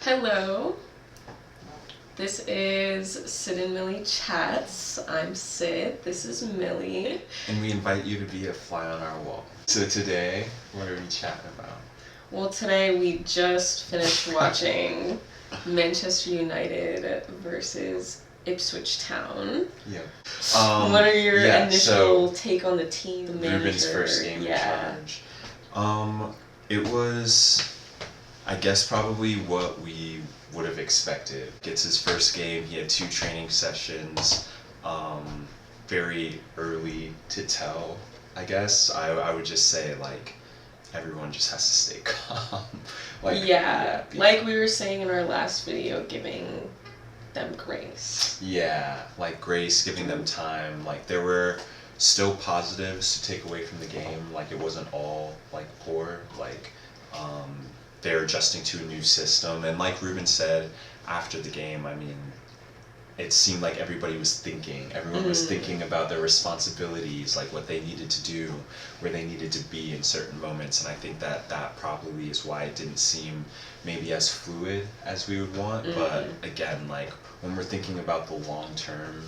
Hello, this is SydnMilli Chats. I'm Sid, this is Millie. And we invite you to be a fly on our wall. So today, what are we chatting about? Well, today we just finished watching Manchester United versus Ipswich Town. Yep. What are your initial take on the team, the manager? Ruben's first game in charge. It was, I guess, probably what we would have expected. Gets his first game, he had 2 training sessions, very early to tell, I guess. I would just say, everyone just has to stay calm. Like we were saying in our last video, giving them grace. Yeah, grace, giving them time. There were still positives to take away from the game. It wasn't all poor. They're adjusting to a new system, and like Ruben said after the game, it seemed like everybody was thinking. Everyone was thinking about their responsibilities, what they needed to do, where they needed to be in certain moments, and I think that probably is why it didn't seem maybe as fluid as we would want. But again, when we're thinking about the long term,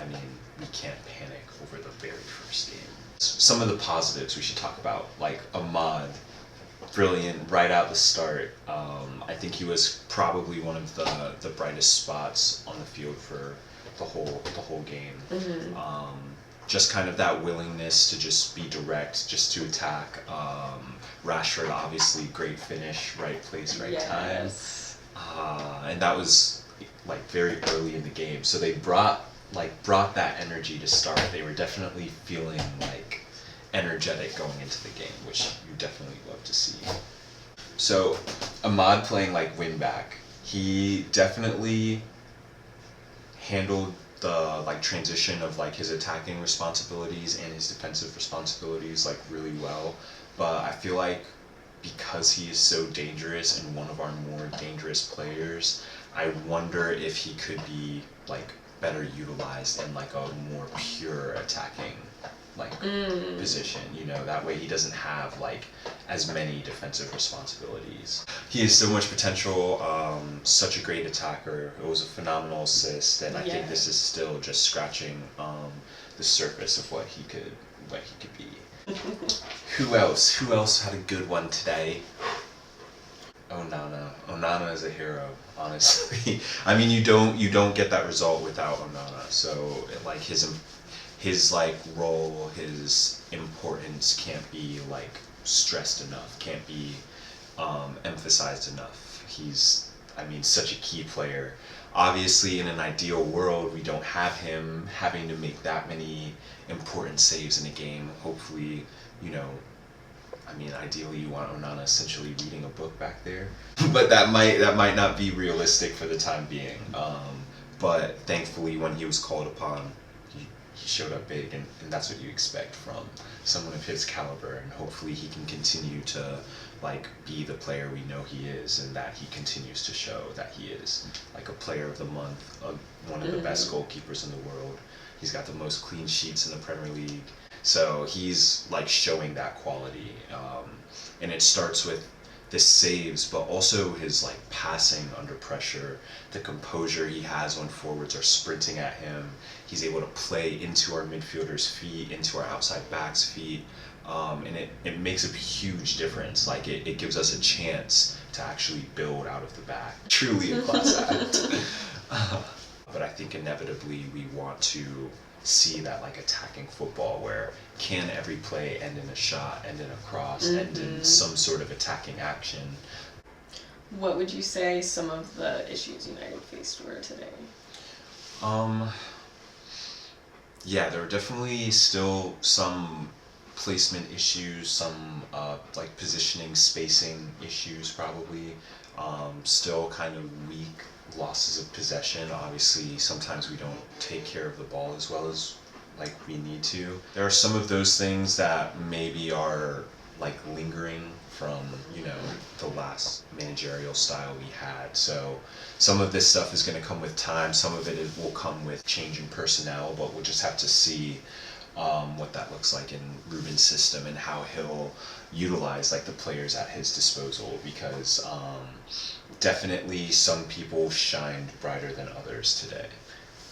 we can't panic over the very first game. Some of the positives we should talk about, Ahmad, brilliant right out the start. I think he was probably one of the brightest spots on the field for the whole game. Just kind of that willingness to just be direct, just to attack. Rashford, obviously, great finish, right place, right time. And that was very early in the game. So they brought that energy to start. They were definitely feeling energetic going into the game, which you definitely love to see. So Ahmad playing wing back, he definitely handled the transition of his attacking responsibilities and his defensive responsibilities really well. But I feel because he is so dangerous and one of our more dangerous players, I wonder if he could be better utilized in a more pure attacking position, that way he doesn't have as many defensive responsibilities. He has so much potential, such a great attacker. It was a phenomenal assist, and I think this is still just scratching the surface of what he could be. Who else had a good one today? Onana is a hero, honestly. You don't get that result without Onana, so his role, his importance can't be stressed enough, can't be emphasized enough. He's such a key player. Obviously, in an ideal world, we don't have him having to make that many important saves in a game. Hopefully, ideally you want Onana essentially reading a book back there, but that might not be realistic for the time being. But thankfully, when he was called upon, he showed up big, and that's what you expect from someone of his caliber, and hopefully he can continue to be the player we know he is, and that he continues to show that he is a player of the month, one of the best goalkeepers in the world. He's got the most clean sheets in the Premier League, so he's showing that quality, and it starts with the saves, but also his passing under pressure, the composure he has when forwards are sprinting at him. He's able to play into our midfielders' feet, into our outside backs' feet, and it makes a huge difference. It gives us a chance to actually build out of the back. Truly a class act. But I think inevitably we want to see that attacking football, where can every play end in a shot, end in a cross, end in some sort of attacking action. What would you say some of the issues United faced were today? There are definitely still some placement issues, some positioning, spacing issues probably. Still kind of weak losses of possession. Obviously, sometimes we don't take care of the ball as well as we need to. There are some of those things that maybe are lingering from the last managerial style we had. So some of this stuff is going to come with time. Some of it will come with changing personnel, but we'll just have to see what that looks like in Ruben's system and how he'll utilize like the players at his disposal, because definitely some people shined brighter than others today,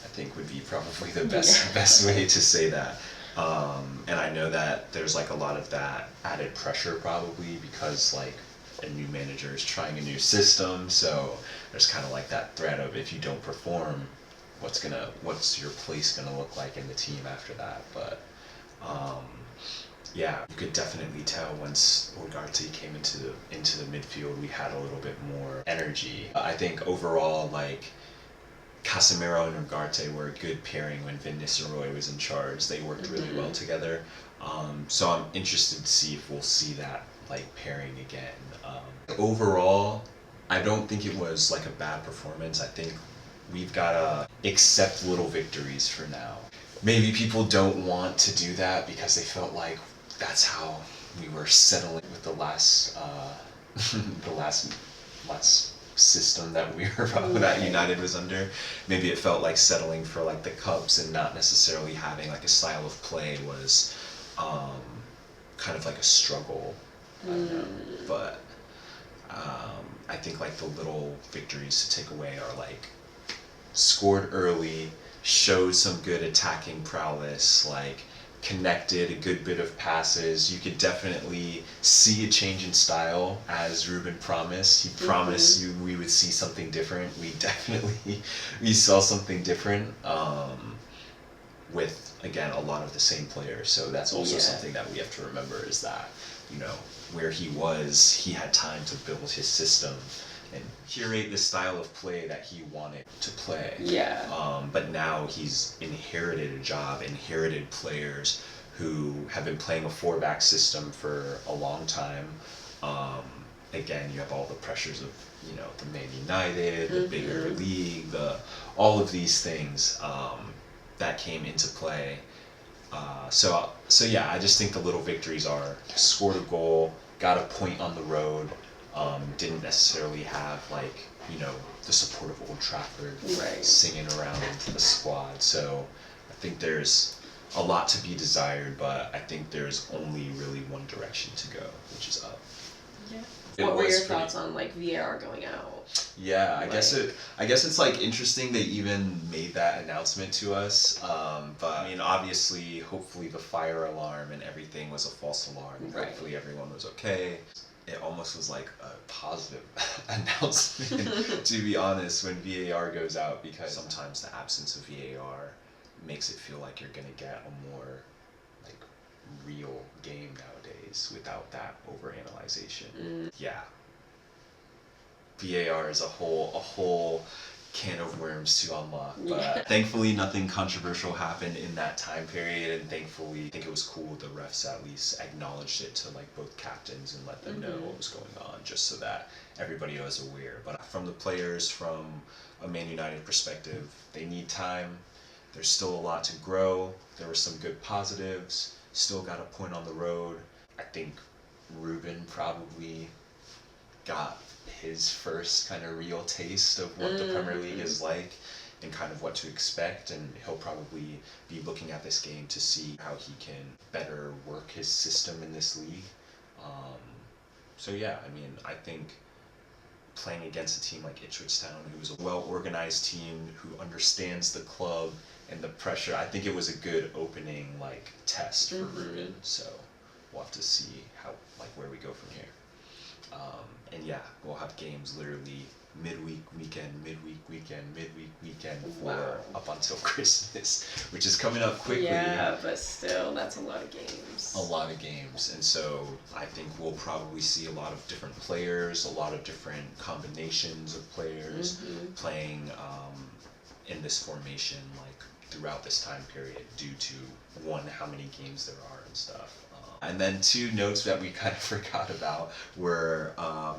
I think would be probably the best way to say that. And I know that there's like a lot of that added pressure probably because like a new manager is trying a new system, so there's kind of like that threat of if you don't perform, what's your place gonna look like in the team after that. But yeah, you could definitely tell once Ugarte came into the midfield, we had a little bit more energy. I think overall, like Casemiro and Ugarte were a good pairing when Vin Nistelrooy was in charge. They worked really well together. So I'm interested to see if we'll see that like pairing again. Overall, I don't think it was like a bad performance. I think we've gotta accept little victories for now. Maybe people don't want to do that because they felt like that's how we were settling with the last the last system that we were that United was under. Maybe it felt like settling for like the Cubs and not necessarily having like a style of play was kind of like a struggle. I don't know, but I think like the little victories to take away are like scored early, showed some good attacking prowess, like connected a good bit of passes. You could definitely see a change in style, as Ruben promised. He promised you we would see something different. We saw something different with, again, a lot of the same players. So that's also something that we have to remember, is that, you know, where he was, he had time to build his system and curate the style of play that he wanted to play. But now he's inherited a job, inherited players who have been playing a 4-back system for a long time. Again, you have all the pressures of, you know, the Man United, the bigger league, all of these things that came into play. So yeah, I just think the little victories are scored a goal, got a point on the road. Didn't necessarily have like, you know, the support of Old Trafford singing around the squad. So I think there's a lot to be desired, but I think there's only really one direction to go, which is up. What were your thoughts on like VAR going out? Yeah, I guess it's like interesting they even made that announcement to us. But I mean, obviously, hopefully the fire alarm and everything was a false alarm. Hopefully everyone was okay. It almost was like a positive announcement, to be honest, when VAR goes out, because sometimes the absence of VAR makes it feel like you're gonna get a more like real game nowadays without that overanalyzation. Yeah. VAR is a whole can of worms to unlock, but thankfully nothing controversial happened in that time period, and thankfully I think it was cool the refs at least acknowledged it to like both captains and let them know what was going on, just so that everybody was aware. But from the players, from a Man United perspective, they need time. There's still a lot to grow. There were some good positives, still got a point on the road. I think Ruben probably got his first kind of real taste of what the Premier League is like and kind of what to expect, and he'll probably be looking at this game to see how he can better work his system in this league. So yeah, I mean, I think playing against a team like Ipswich Town, who's a well-organized team, who understands the club and the pressure, I think it was a good opening like test for Ruben. So we'll have to see how, like, where we go from here. And yeah, we'll have games literally midweek weekend for up until Christmas, which is coming up quickly. Yeah, but still, that's a lot of games. A lot of games, and so I think we'll probably see a lot of different players, a lot of different combinations of players playing in this formation, like throughout this time period, due to one, how many games there are and stuff. And then two notes that we kind of forgot about were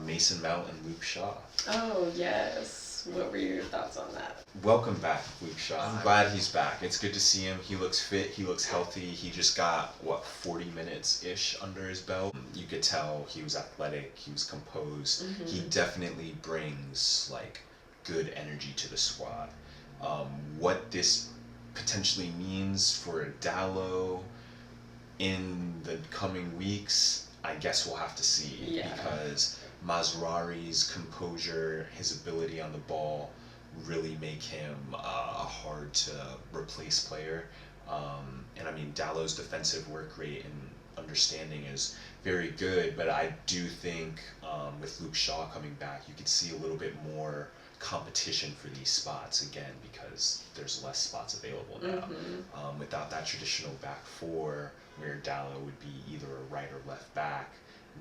Mason Mount and Luke Shaw. Oh, yes. What were your thoughts on that? Welcome back, Luke Shaw. I'm glad he's back. It's good to see him. He looks fit. He looks healthy. He just got, 40 minutes-ish under his belt. You could tell he was athletic. He was composed. He definitely brings, like, good energy to the squad. What this potentially means for Dallo, in the coming weeks, I guess we'll have to see. Yeah. Because Mazraoui's composure, his ability on the ball, really make him a hard to replace player. And I mean, Dallow's defensive work rate and understanding is very good, but I do think with Luke Shaw coming back, you could see a little bit more competition for these spots again, because there's less spots available now. Without that traditional back four, where Dallow would be either a right or left back,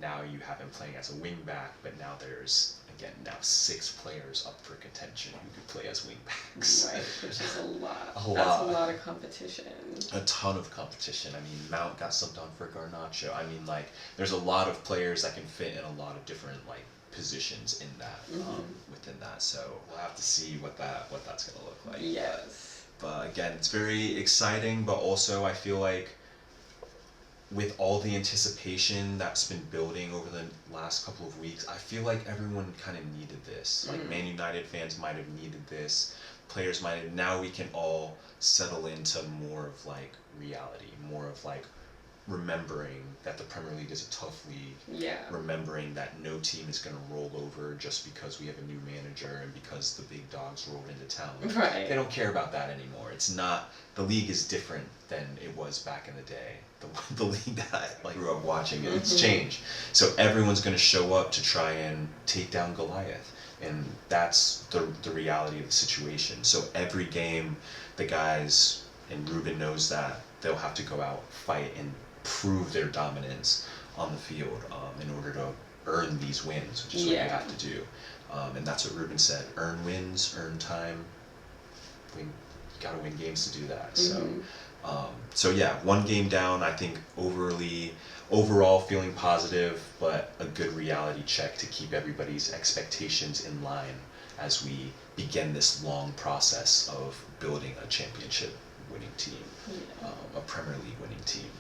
now you have him playing as a wing back, but now there's, again, now 6 players up for contention who could play as wing backs. Right, which is a lot. A lot. That's a lot of competition. A ton of competition. I mean, Mount got subbed on for Garnacho. I mean, like, there's a lot of players that can fit in a lot of different, like, positions in that, within that. So we'll have to see what that's gonna look like. Yes. But again, it's very exciting, but also I feel like with all the anticipation that's been building over the last couple of weeks, I feel like everyone kind of needed this. Like Man United fans might have needed this. Players might have. Now we can all settle into more of like reality, more of like remembering that the Premier League is a tough league. Yeah. Remembering that no team is going to roll over just because we have a new manager and because the big dogs rolled into town. Right. They don't care about that anymore. It's not. The league is different than it was back in the day. The league that I like, grew up watching, it's changed. So everyone's going to show up to try and take down Goliath. And that's the reality of the situation. So every game, the guys, and Ruben knows that, they'll have to go out, fight, and prove their dominance on the field in order to earn these wins, which is what you have to do. And that's what Ruben said: earn wins, earn time. You gotta win games to do that. So yeah, 1 game down. I think overall feeling positive, but a good reality check to keep everybody's expectations in line as we begin this long process of building a championship winning team, a Premier League winning team,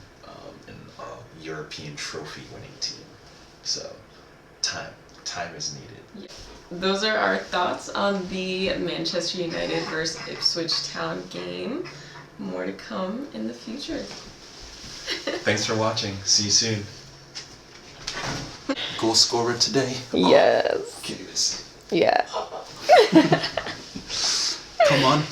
and a European trophy winning team. So time is needed. Those are our thoughts on the Manchester United versus Ipswich Town game. More to come in the future. Thanks for watching. See you soon. Goal scorer today. Yes. Give me this. Yeah. Come on.